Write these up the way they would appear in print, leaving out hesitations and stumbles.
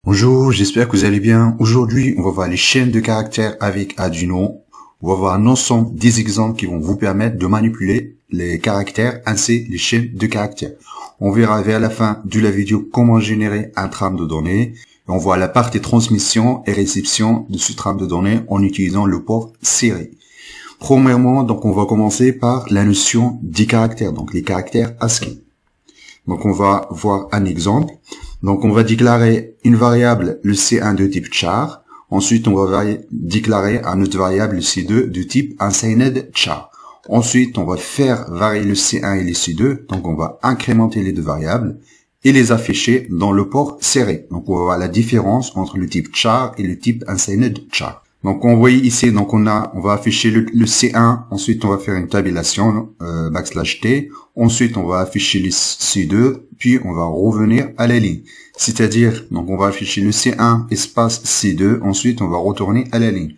Bonjour, j'espère que vous allez bien. Aujourd'hui, on va voir les chaînes de caractères avec Arduino. On va voir un ensemble des exemples qui vont vous permettre de manipuler les caractères ainsi les chaînes de caractères. On verra vers la fin de la vidéo comment générer un trame de données. Et on voit la partie transmission et réception de ce trame de données en utilisant le port série. Premièrement, donc on va commencer par la notion des caractères, donc les caractères ASCII. Donc on va voir un exemple. Donc on va déclarer une variable le C1 de type char. Ensuite on va déclarer une autre variable le C2 de type unsigned char. Ensuite on va faire varier le C1 et le C2. Donc on va incrémenter les deux variables et les afficher dans le port serré. Donc on va voir la différence entre le type char et le type unsigned char. Donc on voit ici, donc on va afficher le C1, ensuite on va faire une tabulation \t, ensuite on va afficher le C2, puis on va revenir à la ligne. C'est-à-dire, donc on va afficher le C1 espace C2, ensuite on va retourner à la ligne.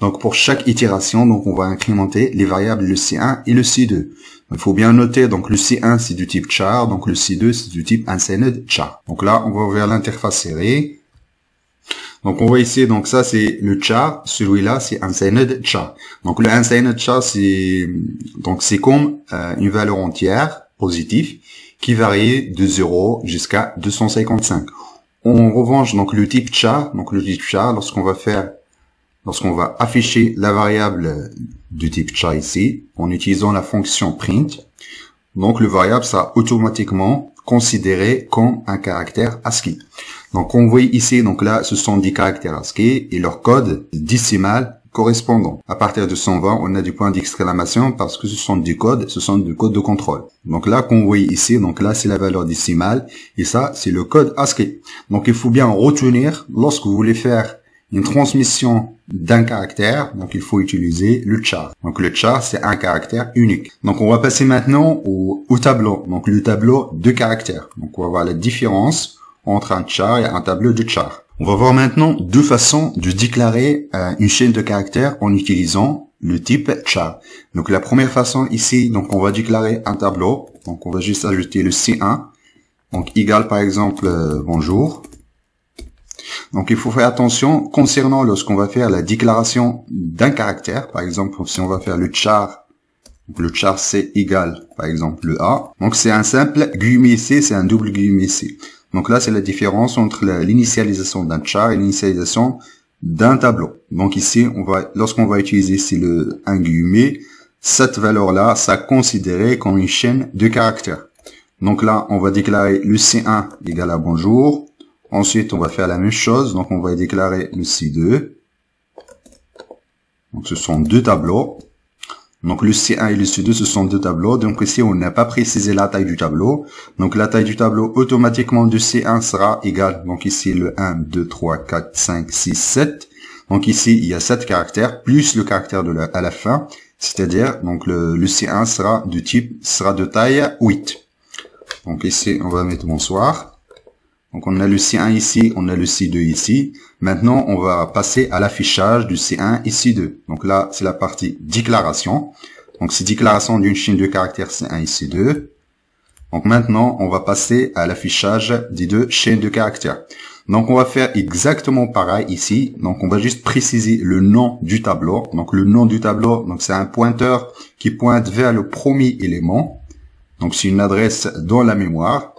Donc pour chaque itération, donc on va incrémenter les variables le C1 et le C2. Il faut bien noter, donc le C1 c'est du type char, donc le C2 c'est du type unsigned char. Donc là on va ouvrir l'interface serrée. Donc on voit ici, donc ça c'est le char, celui-là c'est unsigned char. Donc le unsigned char c'est comme une valeur entière positive qui varie de 0 jusqu'à 255. En revanche, donc le type char, lorsqu'on va afficher la variable du type char ici en utilisant la fonction print, donc le variable sera automatiquement considéré comme un caractère ASCII. Donc on voit ici, donc là ce sont des caractères ASCII et leur code décimal correspondant. À partir de 120, on a des points d'exclamation parce que ce sont des codes de contrôle. Donc là qu'on voit ici, donc là c'est la valeur décimale et ça c'est le code ASCII. Donc il faut bien retenir lorsque vous voulez faire une transmission d'un caractère, donc il faut utiliser le char. Donc le char c'est un caractère unique. Donc on va passer maintenant au tableau. Donc le tableau de caractères. Donc on va voir la différence entre un char et un tableau de char. On va voir maintenant deux façons de déclarer une chaîne de caractères en utilisant le type char. Donc la première façon ici, donc on va déclarer un tableau. Donc on va juste ajouter le C1, donc égal par exemple bonjour. Donc il faut faire attention concernant lorsqu'on va faire la déclaration d'un caractère. Par exemple, si on va faire le char, donc le char c'est égal par exemple le A. Donc c'est un simple guillemets C, c'est un double guillemets C. Donc là, c'est la différence entre l'initialisation d'un char et l'initialisation d'un tableau. Donc ici, lorsqu'on va utiliser ici un guillemet, cette valeur-là, ça considéré comme une chaîne de caractères. Donc là, on va déclarer le C1 égal à bonjour. Ensuite, on va faire la même chose. Donc on va déclarer le C2. Donc ce sont deux tableaux. Donc le C1 et le C2, ce sont deux tableaux. Donc ici, on n'a pas précisé la taille du tableau. Donc la taille du tableau, automatiquement, du C1 sera égale. Donc ici, le 1, 2, 3, 4, 5, 6, 7. Donc ici, il y a 7 caractères, plus le caractère à la fin. C'est-à-dire, donc le C1 sera de taille 8. Donc ici, on va mettre bonsoir. Donc on a le C1 ici, on a le C2 ici. Maintenant, on va passer à l'affichage du C1 et C2. Donc là, c'est la partie déclaration. Donc c'est déclaration d'une chaîne de caractères C1 et C2. Donc maintenant, on va passer à l'affichage des deux chaînes de caractères. Donc on va faire exactement pareil ici. Donc on va juste préciser le nom du tableau. Donc le nom du tableau, donc c'est un pointeur qui pointe vers le premier élément. Donc c'est une adresse dans la mémoire.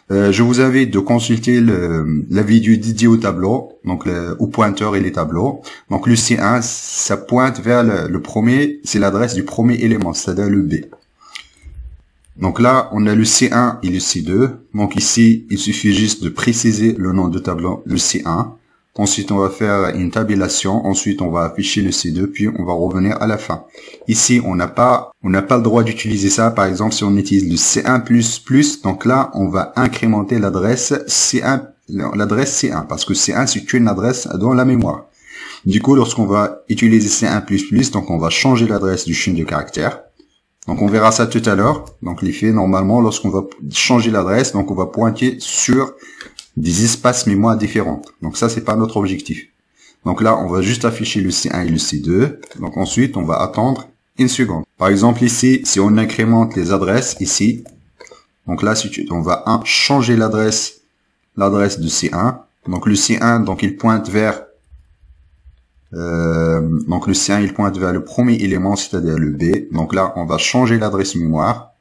Je vous invite de consulter la vidéo dédiée au tableau, donc au pointeur et les tableaux. Donc le C1, ça pointe vers le premier, c'est l'adresse du premier élément, c'est-à-dire le B. Donc là, on a le C1 et le C2. Donc ici, il suffit juste de préciser le nom du tableau, le C1. Ensuite, on va faire une tabulation. Ensuite, on va afficher le C2, puis on va revenir à la fin. Ici, on n'a pas le droit d'utiliser ça. Par exemple, si on utilise le C1++, donc là, on va incrémenter l'adresse C1, parce que C1, c'est une adresse dans la mémoire. Du coup, lorsqu'on va utiliser C1++, donc on va changer l'adresse du chaîne de caractères. Donc on verra ça tout à l'heure. Donc l'effet, normalement, lorsqu'on va changer l'adresse, donc on va pointer sur des espaces mémoire différents. Donc ça, c'est pas notre objectif. Donc là, on va juste afficher le C1 et le C2. Donc ensuite, on va attendre une seconde. Par exemple, ici, si on incrémente les adresses, ici, donc là, on va changer l'adresse de C1. Donc le C1, donc il pointe vers donc le C1 il pointe vers le premier élément, c'est-à-dire le B. Donc là, on va changer l'adresse mémoire.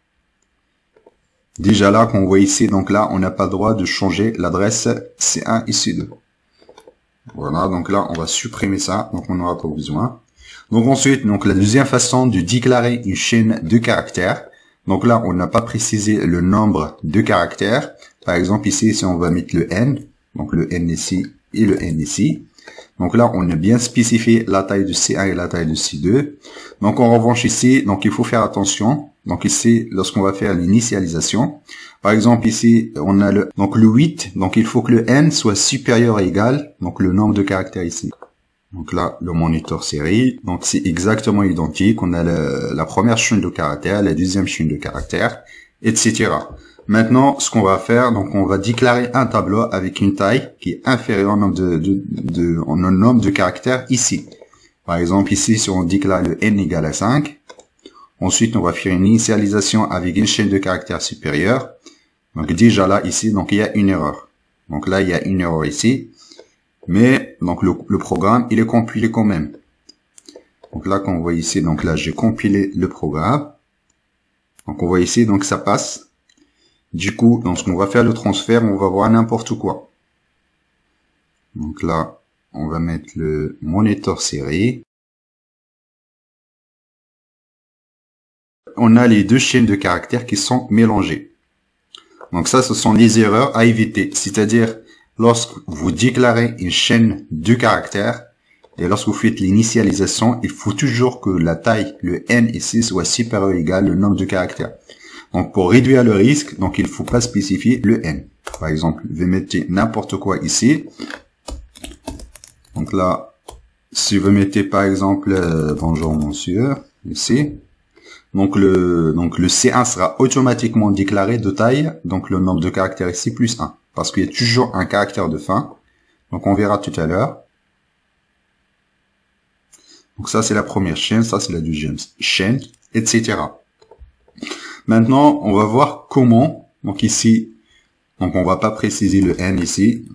Déjà là, qu'on voit ici, donc là, on n'a pas le droit de changer l'adresse C1 et C2. Voilà, donc là, on va supprimer ça, donc on n'aura pas besoin. Donc ensuite, donc la deuxième façon de déclarer une chaîne de caractères. Donc là, on n'a pas précisé le nombre de caractères. Par exemple, ici, si on va mettre le N, donc le N ici et le N ici. Donc là, on a bien spécifié la taille de C1 et la taille de C2. Donc en revanche ici, donc il faut faire attention. Donc ici, lorsqu'on va faire l'initialisation, par exemple ici, on a le 8. Donc il faut que le N soit supérieur à égal, donc le nombre de caractères ici. Donc là, le monitor série, donc c'est exactement identique. On a la première chaîne de caractères, la deuxième chaîne de caractères, etc. Maintenant, ce qu'on va faire, donc on va déclarer un tableau avec une taille qui est inférieure au nombre de caractères ici. Par exemple, ici, si on déclare le n égale à 5, ensuite on va faire une initialisation avec une chaîne de caractères supérieure. Donc déjà là, ici, donc il y a une erreur. Donc là, il y a une erreur ici. Mais donc le programme, il est compilé quand même. Donc là, qu'on voit ici, donc là, j'ai compilé le programme. Donc on voit ici, donc ça passe. Du coup, lorsqu'on va faire le transfert, on va voir n'importe quoi. Donc là, on va mettre le monitor série. On a les deux chaînes de caractères qui sont mélangées. Donc ça, ce sont les erreurs à éviter. C'est-à-dire, lorsque vous déclarez une chaîne de caractères, et lorsque vous faites l'initialisation, il faut toujours que la taille, le n ici, soit supérieur ou égal au nombre de caractères. Donc, pour réduire le risque, donc il faut pas spécifier le n. Par exemple, vous mettez n'importe quoi ici. Donc là, si vous mettez par exemple, bonjour monsieur, ici. Donc le C1 sera automatiquement déclaré de taille, donc le nombre de caractères ici plus 1. Parce qu'il y a toujours un caractère de fin. Donc on verra tout à l'heure. Donc ça c'est la première chaîne, ça c'est la deuxième chaîne, etc. Maintenant, on va voir comment, donc ici, donc on va pas préciser le n ici.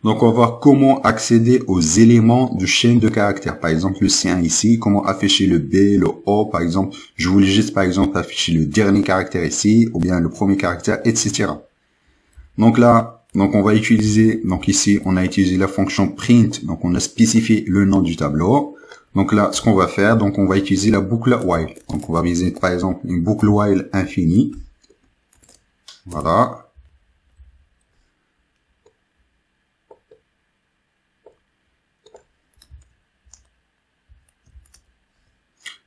Donc on va voir comment accéder aux éléments de chaîne de caractères. Par exemple, le C1 ici, comment afficher le B, le O, par exemple. Je voulais juste, par exemple, afficher le dernier caractère ici, ou bien le premier caractère, etc. Donc là, donc on va utiliser, donc ici, on a utilisé la fonction print, donc on a spécifié le nom du tableau. Donc là, ce qu'on va faire, donc on va utiliser la boucle while. Donc on va viser par exemple une boucle while infinie. Voilà.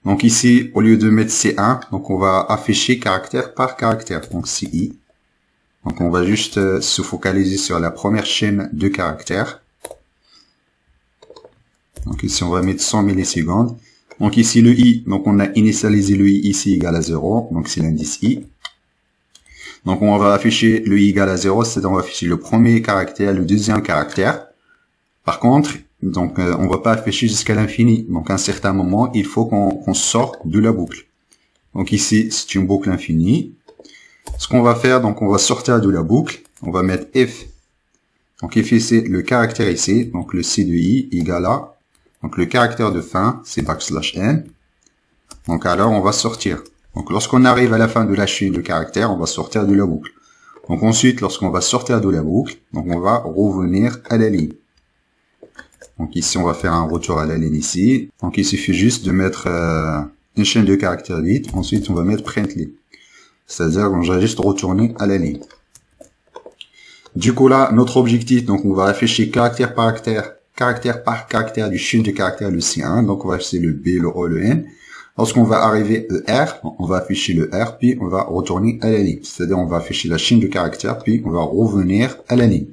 Donc ici, au lieu de mettre C1, donc on va afficher caractère par caractère. Donc CI. Donc on va juste se focaliser sur la première chaîne de caractères. Donc ici, on va mettre 100 millisecondes. Donc ici, le i, donc on a initialisé le i ici égal à 0. Donc c'est l'indice i. Donc on va afficher le i égal à 0, c'est-à-dire on va afficher le premier caractère, le deuxième caractère. Par contre, donc on va pas afficher jusqu'à l'infini. Donc à un certain moment, il faut qu'on sorte de la boucle. Donc ici, c'est une boucle infinie. Ce qu'on va faire, donc on va sortir de la boucle. On va mettre f. Donc f, c'est le caractère ici. Donc le c de i égale à. Donc le caractère de fin, c'est \n. Donc alors, on va sortir. Donc lorsqu'on arrive à la fin de la chaîne de caractères, on va sortir de la boucle. Donc ensuite, lorsqu'on va sortir de la boucle, donc on va revenir à la ligne. Donc ici, on va faire un retour à la ligne ici. Donc il suffit juste de mettre une chaîne de caractères vide. Ensuite, on va mettre print ligne. C'est-à-dire qu'on va juste retourner à la ligne. Du coup là, notre objectif, donc on va afficher caractère par caractère du chaîne de caractères le C1. Donc on va afficher le B, le O, le N. Lorsqu'on va arriver au R, on va afficher le R, puis on va retourner à la ligne. C'est-à-dire on va afficher la chaîne de caractères, puis on va revenir à la ligne.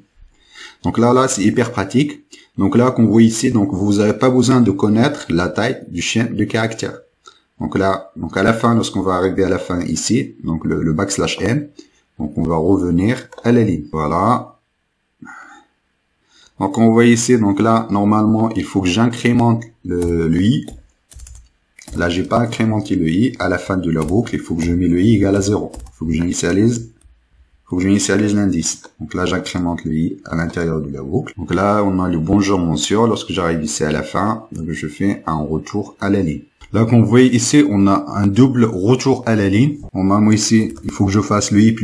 Donc là, c'est hyper pratique. Donc là, qu'on voit ici, donc vous n'avez pas besoin de connaître la taille du chaîne de caractères. Donc là, donc à la fin, lorsqu'on va arriver à la fin ici, donc le \n, donc on va revenir à la ligne. Voilà. Donc on voit ici, donc là, normalement, il faut que j'incrémente le i. Là, j'ai pas incrémenté le i. À la fin de la boucle, il faut que je mette le i égal à 0. Il faut que j'initialise faut que j'initialise l'indice. Donc là, j'incrémente le i à l'intérieur de la boucle. Donc là, on a le bonjour monsieur. Lorsque j'arrive ici à la fin, donc je fais un retour à la ligne. Là, comme vous voyez ici, on a un double retour à la ligne. On a, moi ici, il faut que je fasse le i++.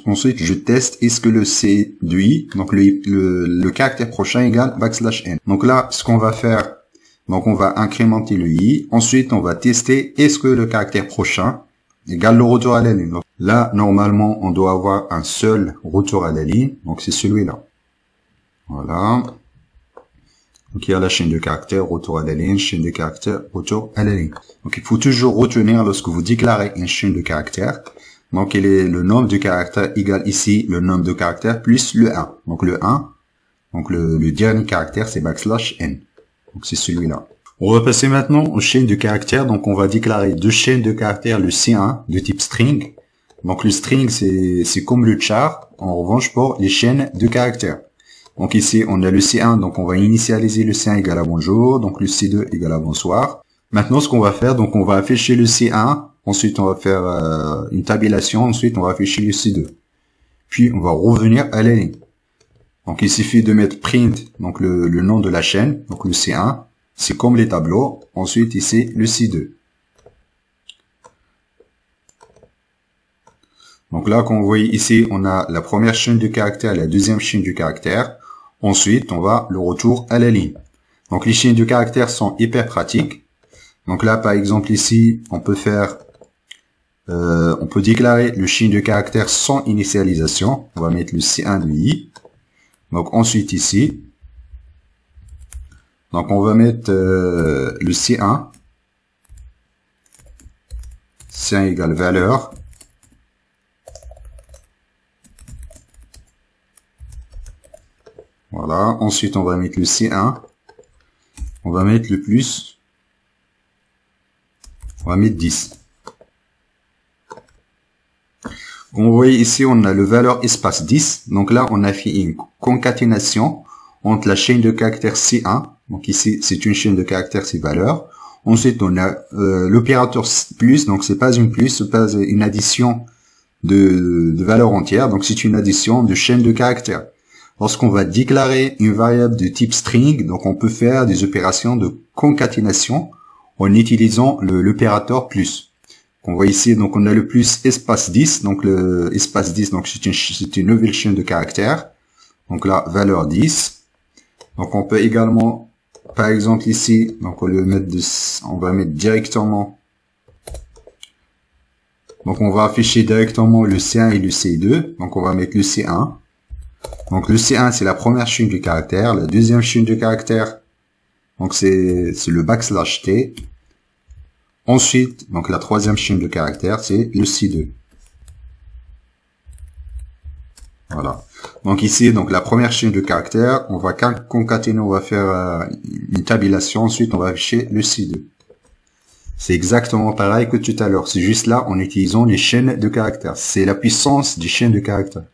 Ensuite, je teste est-ce que le c de i, donc le caractère prochain égale \n. Donc là, ce qu'on va faire, donc on va incrémenter le i. Ensuite, on va tester est-ce que le caractère prochain égale le retour à la ligne. Donc là, normalement, on doit avoir un seul retour à la ligne. Donc c'est celui-là. Voilà. Donc il y a la chaîne de caractères, retour à la ligne, chaîne de caractères, retour à la ligne. Donc il faut toujours retenir lorsque vous déclarez une chaîne de caractères. Donc il est le nombre de caractères égale ici le nombre de caractères plus le 1. Donc le 1, donc le dernier caractère c'est \n. Donc c'est celui-là. On va passer maintenant aux chaînes de caractères. Donc on va déclarer deux chaînes de caractères, le C1 de type string. Donc le string c'est comme le char, en revanche pour les chaînes de caractères. Donc ici, on a le C1, donc on va initialiser le C1 égale à bonjour, donc le C2 égale à bonsoir. Maintenant, ce qu'on va faire, donc on va afficher le C1, ensuite on va faire une tabulation, ensuite on va afficher le C2. Puis on va revenir à la ligne. Donc il suffit de mettre print, donc le nom de la chaîne, donc le C1, c'est comme les tableaux, ensuite ici le C2. Donc là, comme vous voyez ici, on a la première chaîne de caractères, la deuxième chaîne de caractères. Ensuite, on va le retour à la ligne. Donc les chaînes de caractères sont hyper pratiques. Donc là, par exemple ici, on peut faire, on peut déclarer le chaîne de caractères sans initialisation. On va mettre le C1 de i. Donc ensuite ici, donc on va mettre le C1. C1 égale valeur. Voilà, ensuite on va mettre le C1, on va mettre le plus, on va mettre 10. Comme vous voyez ici, on a le valeur espace 10, donc là on a fait une concaténation entre la chaîne de caractères C1, donc ici c'est une chaîne de caractères, c'est valeur. Ensuite on a l'opérateur plus, donc c'est pas une plus, c'est pas une addition de valeurs entières, donc c'est une addition de chaîne de caractères. Lorsqu'on va déclarer une variable de type string, donc on peut faire des opérations de concaténation en utilisant l'opérateur plus. On voit ici, donc on a le plus espace 10, donc le espace 10, donc c'est une nouvelle chaîne de caractères. Donc là, valeur 10. Donc on peut également, par exemple ici, donc on va mettre directement, donc on va afficher directement le C1 et le C2, donc on va mettre le C1. Donc le C1 c'est la première chaîne de caractères, la deuxième chaîne de caractères, donc c'est le \t. Ensuite, donc la troisième chaîne de caractères c'est le C2. Voilà. Donc ici, donc la première chaîne de caractères, on va concaténer, on va faire une tabulation, ensuite on va afficher le C2. C'est exactement pareil que tout à l'heure, c'est juste là en utilisant les chaînes de caractères. C'est la puissance des chaînes de caractères.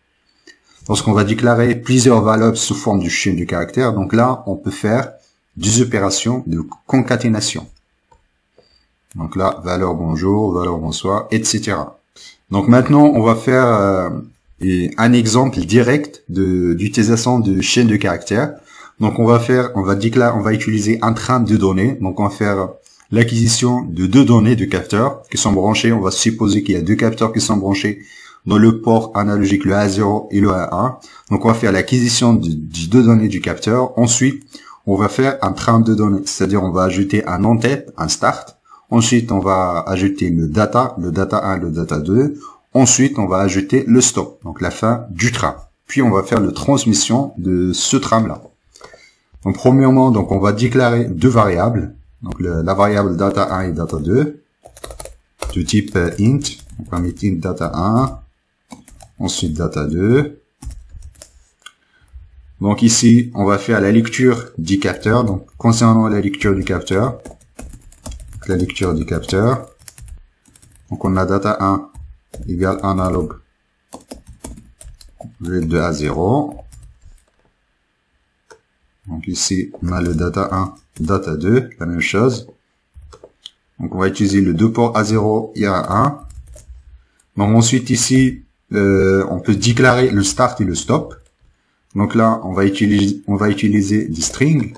Lorsqu'on va déclarer plusieurs valeurs sous forme de chaîne de caractères, donc là, on peut faire des opérations de concaténation. Donc là, valeur bonjour, valeur bonsoir, etc. Donc maintenant, on va faire un exemple direct d'utilisation de chaîne de caractères. Donc on va utiliser un train de données. Donc on va faire l'acquisition de deux données de capteurs qui sont branchés. On va supposer qu'il y a deux capteurs qui sont branchés dans le port analogique, le A0 et le A1. Donc on va faire l'acquisition de deux données du capteur. Ensuite, on va faire un train de données, c'est-à-dire on va ajouter un en-tête, un start. Ensuite, on va ajouter le data 1, le data 2. Ensuite, on va ajouter le stop, donc la fin du train. Puis on va faire la transmission de ce train-là. Donc premièrement, donc on va déclarer deux variables. Donc la variable data 1 et data 2 de type int. On va mettre int data 1. Ensuite data 2. Donc ici, on va faire la lecture du capteur. Donc concernant la lecture du capteur, donc on a data 1 égale analogue de A0. Donc ici, on a le data 1, data 2, la même chose. Donc on va utiliser le deux ports A0 et A1. Donc ensuite ici, on peut déclarer le start et le stop. Donc là, on va utiliser des strings.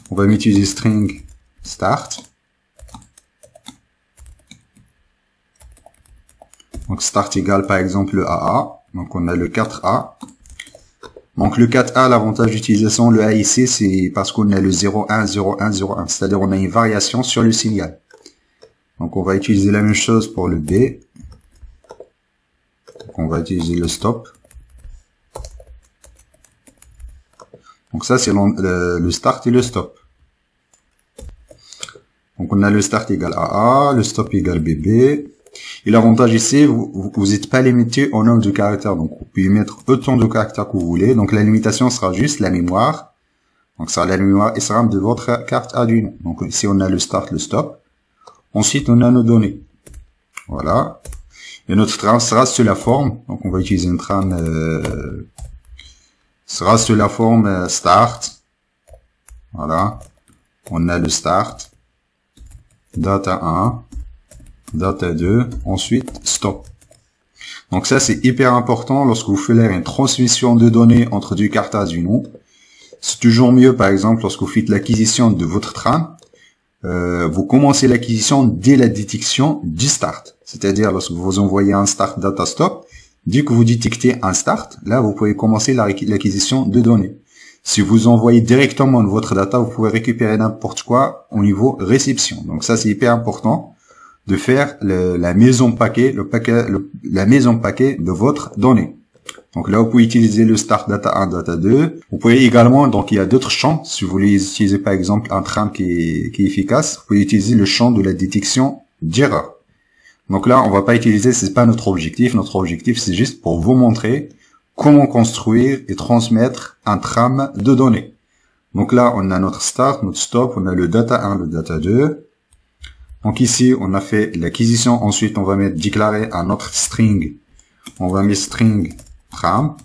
On va utiliser string start. Donc start égale par exemple le AA. Donc on a le 4A. Donc le 4A, l'avantage d'utilisation, le A ici, c'est parce qu'on a le 01, 01, 01. C'est-à-dire on a une variation sur le signal. Donc on va utiliser la même chose pour le B. Donc on va utiliser le stop. Donc ça c'est le start et le stop. Donc on a le start égale AA, le stop égale BB. Et l'avantage ici, vous n'êtes pas limité au nombre de caractères. Donc vous pouvez mettre autant de caractères que vous voulez. Donc la limitation sera juste la mémoire. Donc ça, la mémoire SRAM de votre carte Arduino. Donc ici on a le start, le stop. Ensuite on a nos données. Voilà. Et notre trame sera sur la forme. Donc on va utiliser une trame sera sur la forme start. Voilà. On a le start. Data 1. Data 2, ensuite stop. Donc ça c'est hyper important lorsque vous faites une transmission de données entre deux cartes Arduino. C'est toujours mieux par exemple lorsque vous faites l'acquisition de votre trame, vous commencez l'acquisition dès la détection du start. C'est-à-dire lorsque vous envoyez un start data stop, dès que vous détectez un start, là vous pouvez commencer l'acquisition de données. Si vous envoyez directement votre data, vous pouvez récupérer n'importe quoi au niveau réception. Donc ça c'est hyper important de faire la mise en paquet, la mise en paquet de votre donnée. Donc là, vous pouvez utiliser le start data 1, data 2. Vous pouvez également, donc il y a d'autres champs. Si vous voulez utiliser par exemple un trame qui est efficace, vous pouvez utiliser le champ de la détection d'erreur. Donc là, on va pas utiliser, c'est pas notre objectif. Notre objectif, c'est juste pour vous montrer comment construire et transmettre un trame de données. Donc là, on a notre start, notre stop, on a le data 1, le data 2. Donc ici, on a fait l'acquisition. Ensuite, on va mettre déclarer un autre string. On va mettre string trame.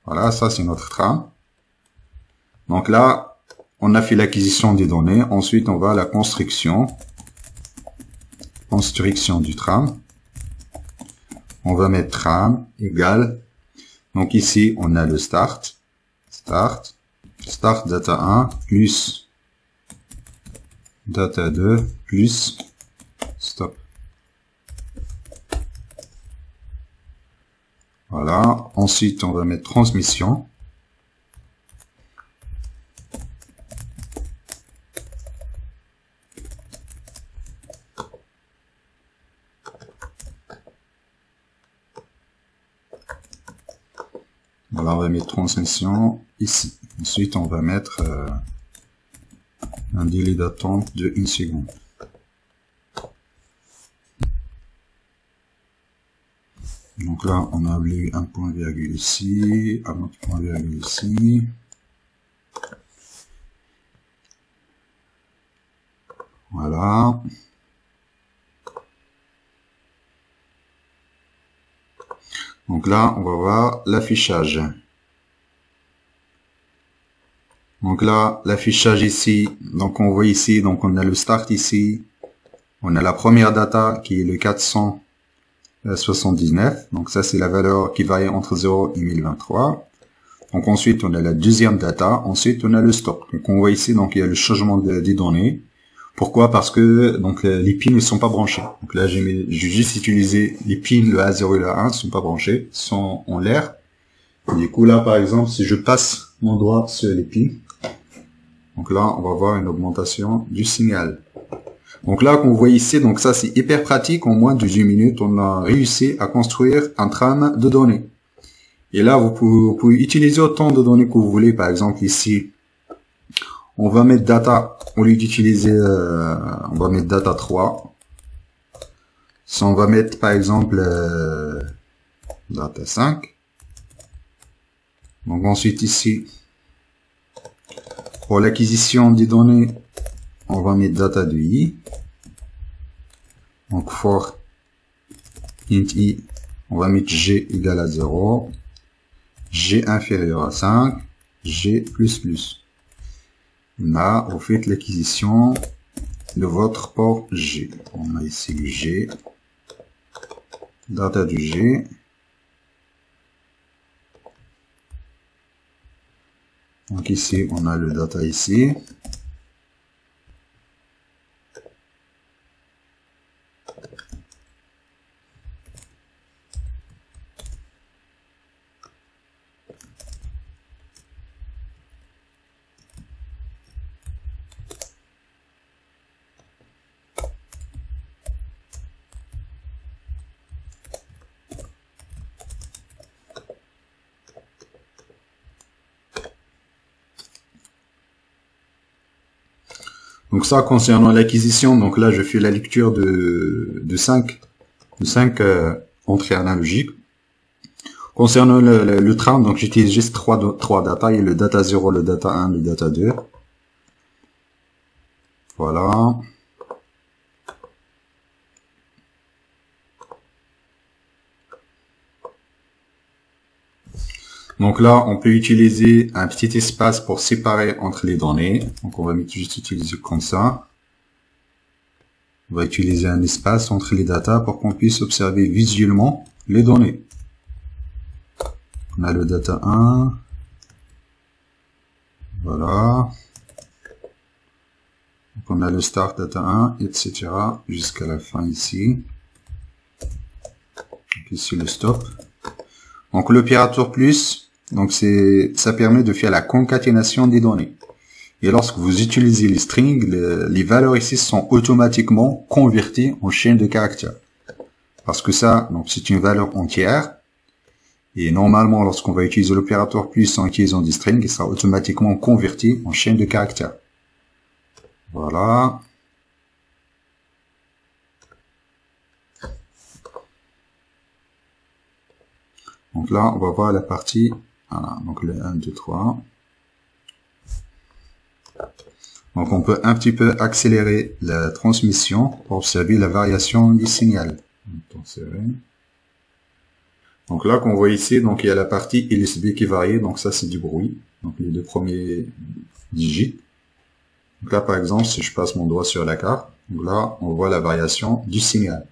Voilà, ça c'est notre trame. Donc là, on a fait l'acquisition des données. Ensuite, on va à la construction. Construction du trame. On va mettre trame égale. Donc ici, on a le start. Start. Start data 1 plus data 2 plus stop. Voilà. Ensuite, on va mettre transmission. Voilà, on va mettre transmission ici. Ensuite, on va mettre un délai d'attente de 1 seconde. Donc là, on a oublié un point virgule ici, un autre point virgule ici. Voilà. Donc là, on va voir l'affichage. Donc là, l'affichage ici, donc on voit ici, donc on a le start ici. On a la première data qui est le 479. Donc ça, c'est la valeur qui varie entre 0 et 1023. Donc ensuite, on a la deuxième data. Ensuite, on a le stop. Donc on voit ici, donc il y a le changement des données. Pourquoi? Parce que donc les pins ne sont pas branchés. Donc là, j'ai juste utilisé les pins, le A0 et le A1 ne sont pas branchés, sont en l'air. Du coup, là, par exemple, si je passe mon doigt sur les pins, donc là, on va voir une augmentation du signal. Donc là, qu'on voit ici, donc ça, c'est hyper pratique. En moins de 10 minutes, on a réussi à construire un trame de données. Et là, vous pouvez utiliser autant de données que vous voulez. Par exemple, ici, on va mettre data, au lieu d'utiliser, on va mettre data 3. Si on va mettre, par exemple, data 5. Donc ensuite, ici, pour l'acquisition des données, on va mettre data de i. Donc for int i, on va mettre g égale à 0, g inférieur à 5, g plus plus. Là, vous faites l'acquisition de votre port G. On a ici le G. data du G. Donc ici, on a le data ici. Donc ça, concernant l'acquisition, donc là, je fais la lecture de 5 entrées analogiques. Concernant le train, donc j'utilise juste trois data, il y a le data 0, le data 1, le data 2. Voilà. Donc là, on peut utiliser un petit espace pour séparer entre les données. Donc on va juste utiliser comme ça. On va utiliser un espace entre les datas pour qu'on puisse observer visuellement les données. On a le data 1. Voilà. Donc on a le start data 1, etc. jusqu'à la fin ici. Donc ici le stop. Donc l'opérateur plus, donc ça permet de faire la concaténation des données. Et lorsque vous utilisez les strings, les valeurs ici sont automatiquement converties en chaîne de caractères. Parce que ça, donc c'est une valeur entière. Et normalement, lorsqu'on va utiliser l'opérateur plus en utilisant des strings, il sera automatiquement converti en chaîne de caractères. Voilà. Donc là, on va voir la partie, voilà, donc le 1, 2, 3. Donc on peut un petit peu accélérer la transmission pour observer la variation du signal. Donc là, qu'on voit ici, donc il y a la partie LSB qui varie, donc ça c'est du bruit, donc les deux premiers digits. Donc là, par exemple, si je passe mon doigt sur la carte, donc là, on voit la variation du signal.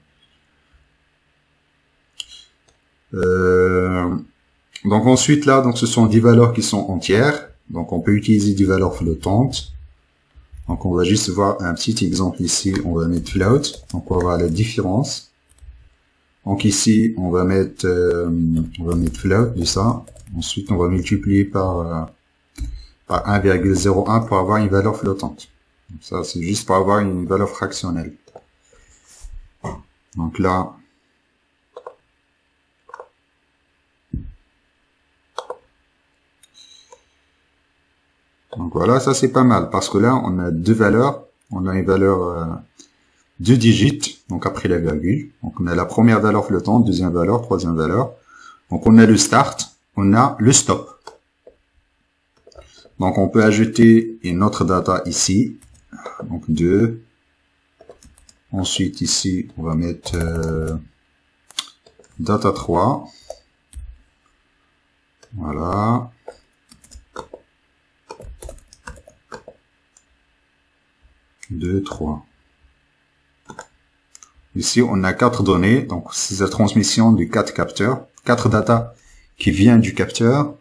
Donc ensuite là, donc ce sont des valeurs qui sont entières. Donc on peut utiliser des valeurs flottantes. Donc on va juste voir un petit exemple ici. On va mettre float. Donc on va voir la différence. Donc ici on va mettre float de ça. Ensuite on va multiplier par 1,01 pour avoir une valeur flottante. Donc ça c'est juste pour avoir une valeur fractionnelle. Donc là. Donc voilà, ça c'est pas mal, parce que là, on a deux valeurs. On a une valeur 2 digits, donc après la virgule. Donc on a la première valeur flottante, deuxième valeur, troisième valeur. Donc on a le start, on a le stop. Donc on peut ajouter une autre data ici, donc 2. Ensuite ici, on va mettre data 3. Voilà. Deux, 3. Ici, on a 4 données. Donc, c'est la transmission de 4 capteurs. 4 data qui vient du capteur.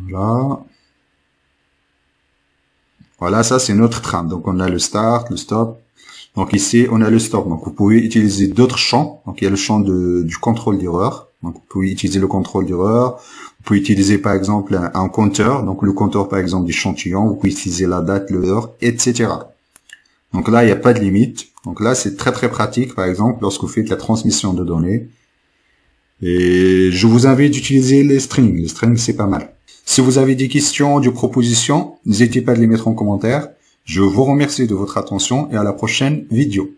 Voilà. Voilà, ça, c'est notre trame. Donc, on a le start, le stop. Donc, ici, on a le stop. Donc, vous pouvez utiliser d'autres champs. Donc, il y a le champ du contrôle d'erreur. Donc, vous pouvez utiliser le contrôle d'erreur. Vous pouvez utiliser, par exemple, un compteur. Donc, le compteur, par exemple, d'échantillon. Vous pouvez utiliser la date, l'heure, etc. Donc là, il n'y a pas de limite. Donc là, c'est très, très pratique, par exemple, lorsque vous faites la transmission de données. Et je vous invite d'utiliser les strings. Les strings, c'est pas mal. Si vous avez des questions, des propositions, n'hésitez pas à les mettre en commentaire. Je vous remercie de votre attention et à la prochaine vidéo.